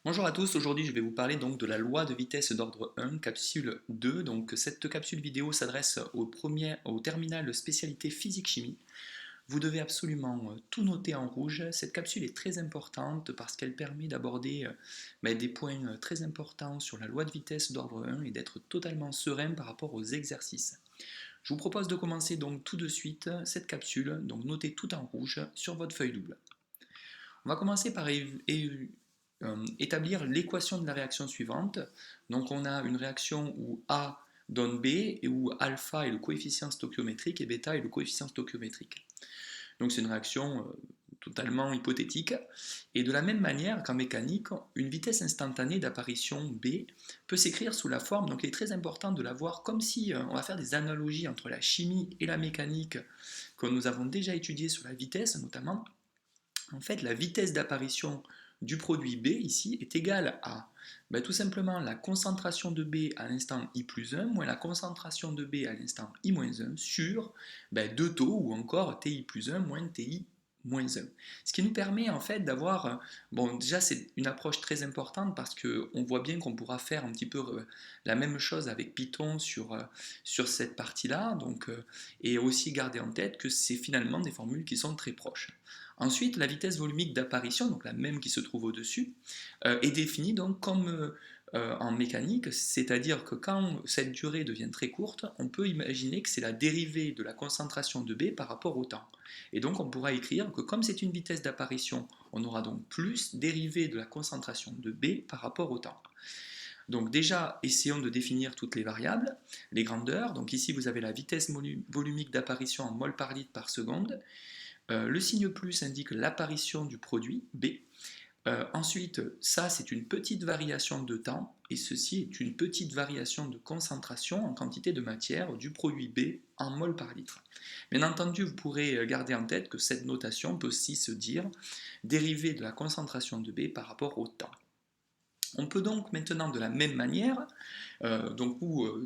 Bonjour à tous, aujourd'hui je vais vous parler donc de la loi de vitesse d'ordre 1, capsule 2. Donc cette capsule vidéo s'adresse au terminal spécialité physique-chimie. Vous devez absolument tout noter en rouge. Cette capsule est très importante parce qu'elle permet d'aborder des points très importants sur la loi de vitesse d'ordre 1 et d'être totalement serein par rapport aux exercices. Je vous propose de commencer donc tout de suite cette capsule, donc notez tout en rouge sur votre feuille double. On va commencer par établir l'équation de la réaction suivante. Donc on a une réaction où A donne B et où alpha est le coefficient stoichiométrique et bêta est le coefficient stoichiométrique. Donc c'est une réaction totalement hypothétique. Et de la même manière qu'en mécanique, une vitesse instantanée d'apparition B peut s'écrire sous la forme, donc il est très important de la voir comme si on va faire des analogies entre la chimie et la mécanique que nous avons déjà étudiées sur la vitesse notamment. En fait, la vitesse d'apparition du produit B ici est égale à tout simplement la concentration de B à l'instant I plus 1 moins la concentration de B à l'instant I moins 1 sur deux taux ou encore TI plus 1 moins TI moins 1. Ce qui nous permet en fait d'avoir, bon déjà c'est une approche très importante parce qu'on voit bien qu'on pourra faire un petit peu la même chose avec Python sur cette partie-là, et aussi garder en tête que c'est finalement des formules qui sont très proches. Ensuite, la vitesse volumique d'apparition, donc la même qui se trouve au-dessus, est définie donc comme en mécanique, c'est-à-dire que quand cette durée devient très courte, on peut imaginer que c'est la dérivée de la concentration de B par rapport au temps. Et donc on pourra écrire que comme c'est une vitesse d'apparition, on aura donc plus dérivée de la concentration de B par rapport au temps. Donc déjà, essayons de définir toutes les variables, les grandeurs. Donc ici, vous avez la vitesse volumique d'apparition en mol par litre par seconde. Le signe plus indique l'apparition du produit B. Ensuite, ça c'est une petite variation de temps et ceci est une petite variation de concentration en quantité de matière du produit B en mol par litre. Bien entendu, vous pourrez garder en tête que cette notation peut aussi se dire dérivée de la concentration de B par rapport au temps. On peut donc maintenant de la même manière,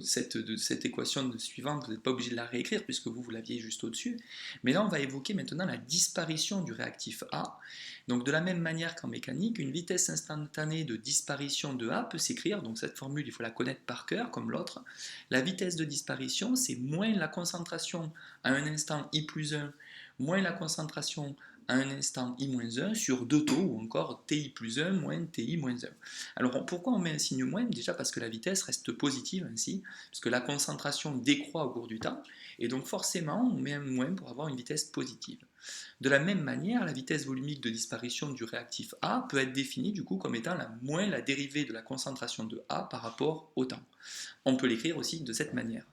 cette équation suivante, vous n'êtes pas obligé de la réécrire puisque vous l'aviez juste au-dessus, mais là on va évoquer maintenant la disparition du réactif A. Donc de la même manière qu'en mécanique, une vitesse instantanée de disparition de A peut s'écrire, donc cette formule il faut la connaître par cœur comme l'autre. La vitesse de disparition c'est moins la concentration à un instant I plus 1, moins la concentration à un instant I-1 sur deux taux ou encore TI plus 1 moins TI-1. Alors pourquoi on met un signe moins? Déjà parce que la vitesse reste positive ainsi, parce que la concentration décroît au cours du temps, et donc forcément on met un moins pour avoir une vitesse positive. De la même manière, la vitesse volumique de disparition du réactif A peut être définie du coup comme étant moins la dérivée de la concentration de A par rapport au temps. On peut l'écrire aussi de cette manière.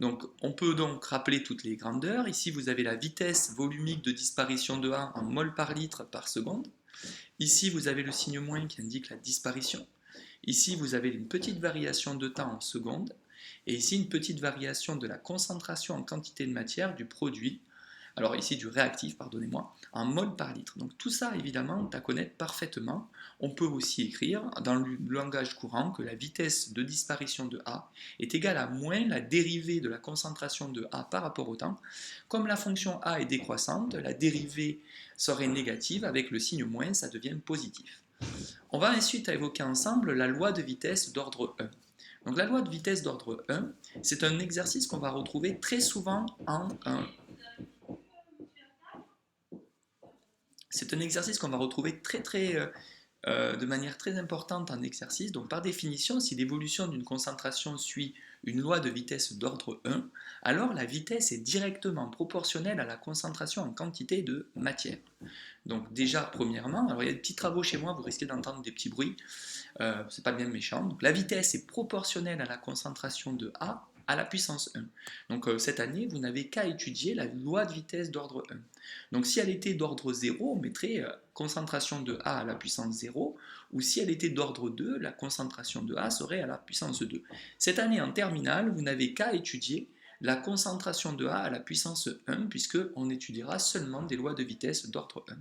Donc on peut donc rappeler toutes les grandeurs. Ici vous avez la vitesse volumique de disparition de A en mol par litre par seconde. Ici vous avez le signe moins qui indique la disparition. Ici vous avez une petite variation de temps en secondes. Et ici une petite variation de la concentration en quantité de matière du produit, alors ici du réactif, pardonnez-moi, en mol par litre. Donc tout ça, évidemment, à connaître parfaitement. On peut aussi écrire dans le langage courant que la vitesse de disparition de A est égale à moins la dérivée de la concentration de A par rapport au temps. Comme la fonction A est décroissante, la dérivée serait négative, avec le signe moins, ça devient positif. On va ensuite évoquer ensemble la loi de vitesse d'ordre 1. Donc la loi de vitesse d'ordre 1, c'est un exercice qu'on va retrouver très souvent C'est un exercice qu'on va retrouver de manière très importante en exercice. Donc par définition, si l'évolution d'une concentration suit une loi de vitesse d'ordre 1, alors la vitesse est directement proportionnelle à la concentration en quantité de matière. Donc déjà, premièrement, alors il y a des petits travaux chez moi, vous risquez d'entendre des petits bruits, c'est pas bien méchant. Donc la vitesse est proportionnelle à la concentration de A à la puissance 1. Donc cette année, vous n'avez qu'à étudier la loi de vitesse d'ordre 1. Donc si elle était d'ordre 0, on mettrait concentration de A à la puissance 0, ou si elle était d'ordre 2, la concentration de A serait à la puissance 2. Cette année en terminale, vous n'avez qu'à étudier la concentration de A à la puissance 1, puisqu'on étudiera seulement des lois de vitesse d'ordre 1.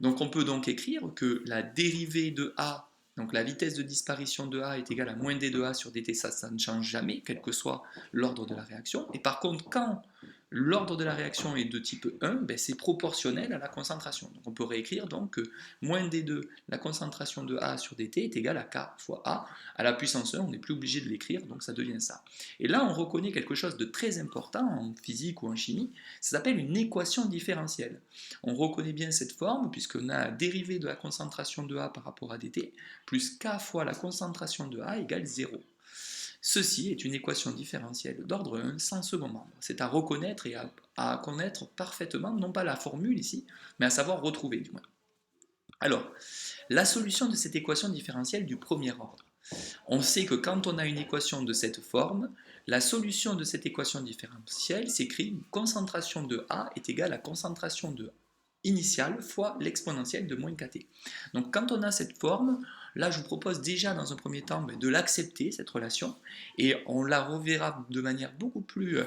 Donc on peut donc écrire que la dérivée de A, donc la vitesse de disparition de A est égale à moins d de A sur dt, ça ne change jamais, quel que soit l'ordre de la réaction. Et par contre, quand l'ordre de la réaction est de type 1, ben c'est proportionnel à la concentration. Donc on peut réécrire donc que moins d2, la concentration de A sur dt est égale à K fois A. À la puissance 1, on n'est plus obligé de l'écrire, donc ça devient ça. Et là, on reconnaît quelque chose de très important en physique ou en chimie, ça s'appelle une équation différentielle. On reconnaît bien cette forme puisqu'on a la dérivée de la concentration de A par rapport à dt, plus K fois la concentration de A égale 0. Ceci est une équation différentielle d'ordre 1 sans second membre. C'est à reconnaître et à connaître parfaitement, non pas la formule ici, mais à savoir retrouver du moins. Alors, la solution de cette équation différentielle du premier ordre. On sait que quand on a une équation de cette forme, la solution de cette équation différentielle s'écrit concentration de A est égale à concentration de initiale fois l'exponentielle de moins kt. Donc quand on a cette forme, là je vous propose déjà dans un premier temps de l'accepter, cette relation, et on la reverra de manière beaucoup plus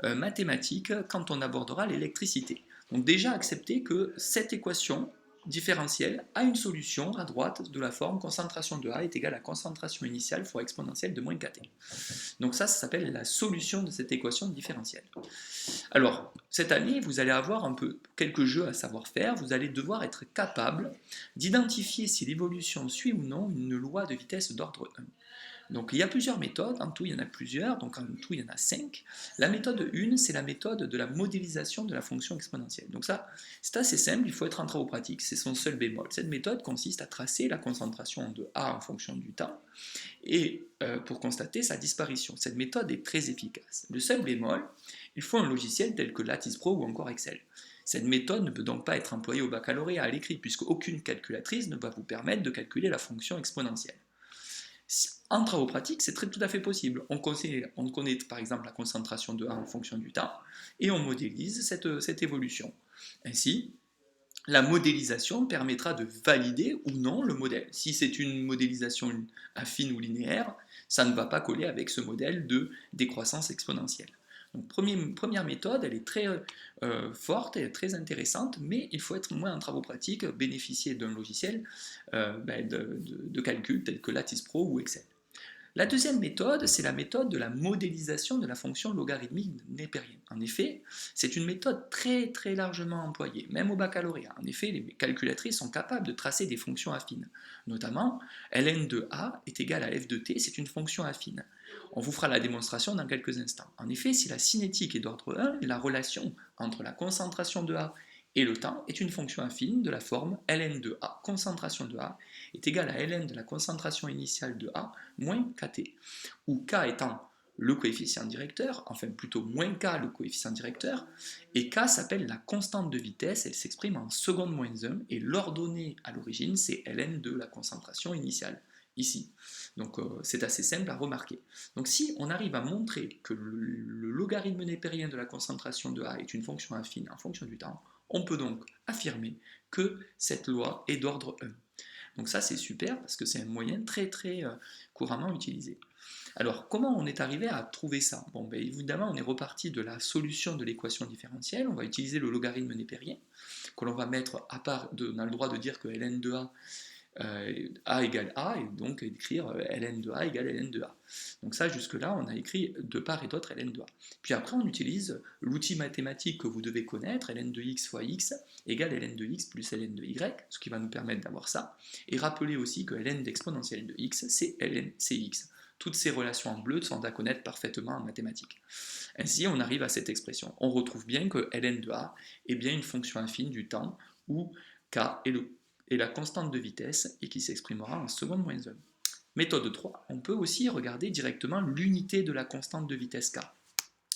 mathématique quand on abordera l'électricité. Donc déjà accepter que cette équation différentielle a une solution à droite de la forme concentration de A est égale à concentration initiale fois exponentielle de moins kt. Donc ça s'appelle la solution de cette équation différentielle. Alors, cette année, vous allez avoir un peu quelques jeux à savoir faire. Vous allez devoir être capable d'identifier si l'évolution suit ou non une loi de vitesse d'ordre 1. Donc il y a plusieurs méthodes, en tout il y en a plusieurs, donc en tout il y en a 5. La méthode 1, c'est la méthode de la modélisation de la fonction exponentielle. Donc ça, c'est assez simple, il faut être en travaux pratiques, c'est son seul bémol. Cette méthode consiste à tracer la concentration de A en fonction du temps, et pour constater sa disparition. Cette méthode est très efficace. Le seul bémol, il faut un logiciel tel que Lattice Pro ou encore Excel. Cette méthode ne peut donc pas être employée au baccalauréat à l'écrit, puisque aucune calculatrice ne va vous permettre de calculer la fonction exponentielle. En travaux pratiques, c'est tout à fait possible. On connaît par exemple la concentration de A en fonction du temps, et on modélise cette évolution. Ainsi, la modélisation permettra de valider ou non le modèle. Si c'est une modélisation affine ou linéaire, ça ne va pas coller avec ce modèle de décroissance exponentielle. Donc première méthode, elle est très forte et très intéressante, mais il faut être moins en travaux pratiques, bénéficier d'un logiciel de calcul tel que Lattice Pro ou Excel. La deuxième méthode, c'est la méthode de la modélisation de la fonction logarithmique népérienne. En effet, c'est une méthode très très largement employée, même au baccalauréat. En effet, les calculatrices sont capables de tracer des fonctions affines. Notamment, ln de a est égal à f de t, c'est une fonction affine. On vous fera la démonstration dans quelques instants. En effet, si la cinétique est d'ordre 1, la relation entre la concentration de a et le temps est une fonction affine de la forme ln de a, concentration de a, est égale à ln de la concentration initiale de a moins kt, où k étant le coefficient directeur, enfin plutôt moins k le coefficient directeur, et k s'appelle la constante de vitesse, elle s'exprime en seconde moins 1, et l'ordonnée à l'origine c'est ln de la concentration initiale, ici. Donc c'est assez simple à remarquer. Donc si on arrive à montrer que le logarithme népérien de la concentration de A est une fonction affine en fonction du temps, on peut donc affirmer que cette loi est d'ordre 1. Donc ça c'est super parce que c'est un moyen très très couramment utilisé. Alors comment on est arrivé à trouver ça? Bon, ben, évidemment on est reparti de la solution de l'équation différentielle, on va utiliser le logarithme népérien, que l'on va mettre à part, on a le droit de dire que ln de A égale A, et donc écrire ln de A égale ln de A. Donc ça, jusque-là, on a écrit de part et d'autre ln de A. Puis après, on utilise l'outil mathématique que vous devez connaître, ln de x fois x égale ln de x plus ln de y, ce qui va nous permettre d'avoir ça. Et rappelez aussi que ln d'exponentielle de x, c'est ln cx. Toutes ces relations en bleu sont à connaître parfaitement en mathématiques. Ainsi, on arrive à cette expression. On retrouve bien que ln de A est bien une fonction affine du temps où k est la constante de vitesse et qui s'exprimera en seconde moins 1. Méthode 3, on peut aussi regarder directement l'unité de la constante de vitesse k.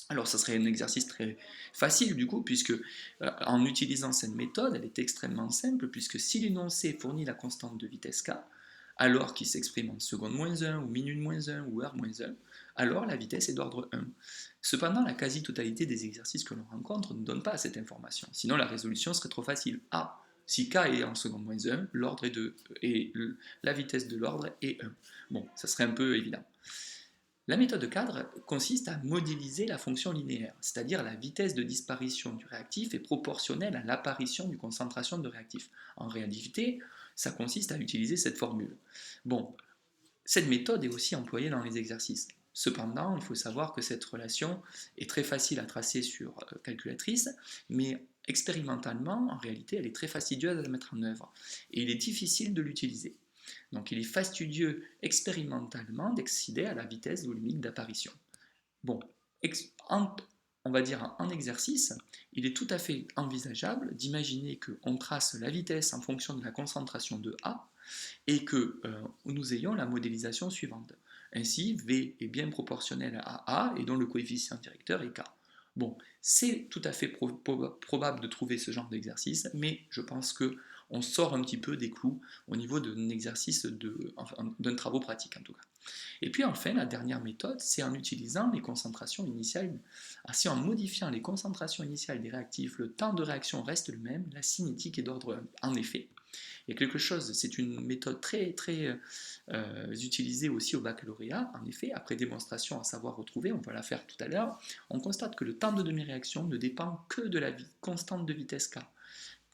Alors ça serait un exercice très facile du coup, puisque en utilisant cette méthode, elle est extrêmement simple, puisque si l'énoncé fournit la constante de vitesse k, alors qu'il s'exprime en seconde moins 1, ou minute moins 1, ou heure moins 1, alors la vitesse est d'ordre 1. Cependant, la quasi-totalité des exercices que l'on rencontre ne donne pas cette information, sinon la résolution serait trop facile. Ah, si k est en seconde moins 1, l'ordre est 2, et la vitesse de l'ordre est 1. Bon, ça serait un peu évident. La méthode cadre consiste à modéliser la fonction linéaire, c'est-à-dire la vitesse de disparition du réactif est proportionnelle à l'apparition du concentration de réactif. En réalité, ça consiste à utiliser cette formule. Bon, cette méthode est aussi employée dans les exercices. Cependant, il faut savoir que cette relation est très facile à tracer sur calculatrice, mais expérimentalement, en réalité, elle est très fastidieuse à mettre en œuvre et il est difficile de l'utiliser. Donc il est fastidieux expérimentalement d'accéder à la vitesse volumique d'apparition. Bon, on va dire en exercice, il est tout à fait envisageable d'imaginer qu'on trace la vitesse en fonction de la concentration de A et que nous ayons la modélisation suivante. Ainsi, V est bien proportionnel à A et dont le coefficient directeur est K. Bon, c'est tout à fait probable de trouver ce genre d'exercice, mais je pense qu'on sort un petit peu des clous au niveau d'un exercice, d'un travaux pratique en tout cas. Et puis enfin, la dernière méthode, c'est en utilisant les concentrations initiales. Si en modifiant les concentrations initiales des réactifs, le temps de réaction reste le même, la cinétique est d'ordre 1. En effet, il y a quelque chose, c'est une méthode très utilisée aussi au baccalauréat. En effet, après démonstration à savoir retrouver, on va la faire tout à l'heure, on constate que le temps de demi-réaction ne dépend que de la constante de vitesse K.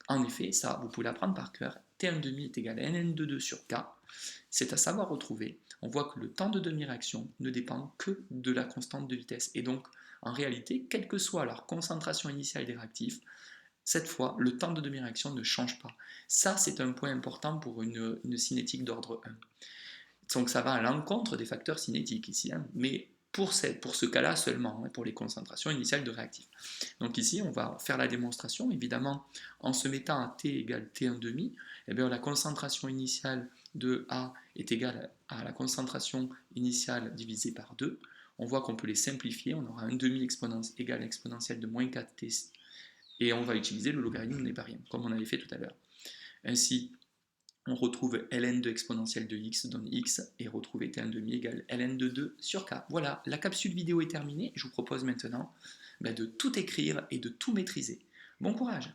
En effet, ça, vous pouvez l'apprendre par cœur, T1,5 est égal à ln22 sur K, c'est à savoir retrouver. On voit que le temps de demi-réaction ne dépend que de la constante de vitesse. Et donc, en réalité, quelle que soit leur concentration initiale des réactifs, cette fois, le temps de demi-réaction ne change pas. Ça, c'est un point important pour une cinétique d'ordre 1. Donc ça va à l'encontre des facteurs cinétiques ici, hein, mais pour ce cas-là seulement, hein, pour les concentrations initiales de réactifs. Donc ici, on va faire la démonstration, évidemment, en se mettant à T égale T1,5, eh bien, la concentration initiale de A est égale à la concentration initiale divisée par 2. On voit qu'on peut les simplifier, on aura 1,5 égale l'exponentielle de moins 4T, et on va utiliser le logarithme népérien, comme on avait fait tout à l'heure. Ainsi, on retrouve ln2 exponentielle de x donne x, et retrouver t1,5 égale ln de 2 sur k. Voilà, la capsule vidéo est terminée, je vous propose maintenant de tout écrire et de tout maîtriser. Bon courage!